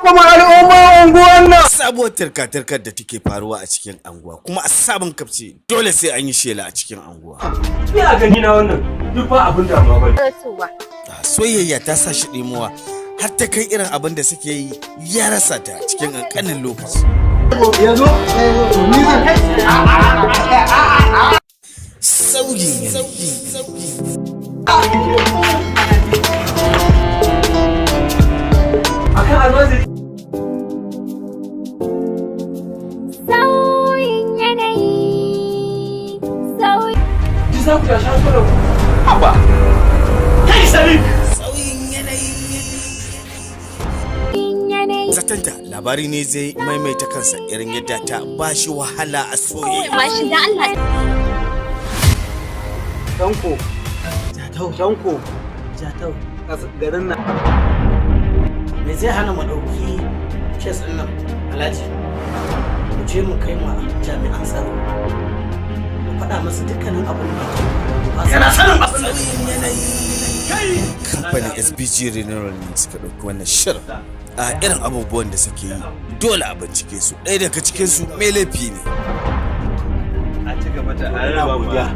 kuma al'umma unguwan nan. Sabuwar turka-turkar da take faruwa a cikin anguwa kuma a sabon kafce dole sai an yi shela a cikin anguwa. Ni a gani na wannan duk ba abin da ma bane. Soyayya ta sa shi ɗimuwa har ta kai irin abin da suke yi ya rasa ta cikin ƙanƙanin lokaci. Yanzu ni Sauyin akan almaziri. Sauyin yanayi. Sauyin. Ji za ku tashi hankulan ku. Haba. Kai Sadiq. sauyin yanayi. Yanayi. Zatanta labari ne zai maimaita kansa irin yadda ta ba shi wahala a soyayya. Mashi da Allah. Tanko. Tanko. Jatau, Garin nan. me zai hana mu ɗauki kes ɗin nan alhaji mu je mu kai ma jami'an tsaro mu faɗa musu dukkanin abin da Yana sanin abin da Sauyin yanayi. Kamfanin SBG Renewal ne suka ɗauki wannan shirin. A irin abubuwan da suke yi dole a bincike su. Ɗaya daga cikin su mai laifi ne. a ci gaba da Arewa ma.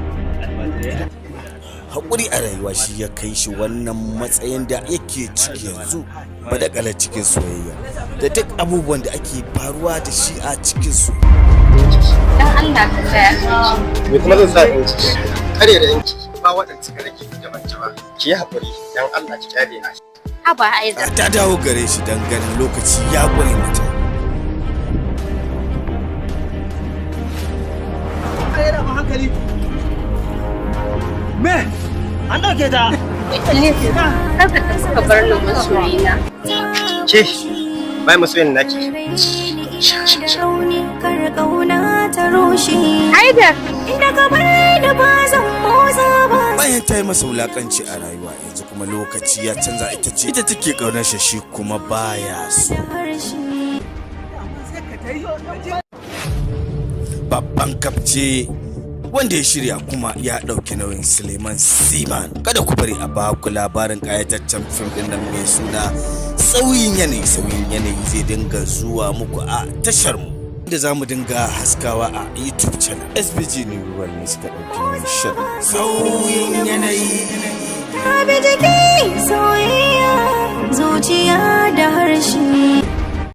Haƙuri a rayuwa shi ya kai shi wannan matsayin da yake ciki yanzu. Badakalar cikin soyayya da duk abubuwan da ake faruwa da shi a cikin su. Dan Allah ka tsaya. Me kuma zan sa in ciki? Kare da yanki ba waɗanda suka rage da mace ba. Ki yi haƙuri dan Allah ki kyale na. Haba Aiza. Ta dawo gare shi don ganin lokaci ya ƙure mata. Kai da hankali. Me? An dauke ta. Kaka ta suka bar ni masoyina. Ke bai masoyin naki. Haidar, inda ka bar da ba zan motsa ba. Bayan ta yi masa wulakanci a rayuwa yanzu kuma lokaci ya canza ita take ƙaunar shi kuma baya so. Babban kafce wanda ya shirya kuma ya ɗauki nauyin Suleiman Siman. Kada ku bari a ba ku labarin ƙayataccen fim ɗin nan mai suna Sauyin Yanayi. Sauyin Yanayi zai dinga zuwa muku a tashar mu da za mu dinga haskawa a YouTube channel. SBG ne ruwan ne suka ɗauki nauyin shirin Sauyin Yanayi. Abi jiki soyayya zuciya da harshe.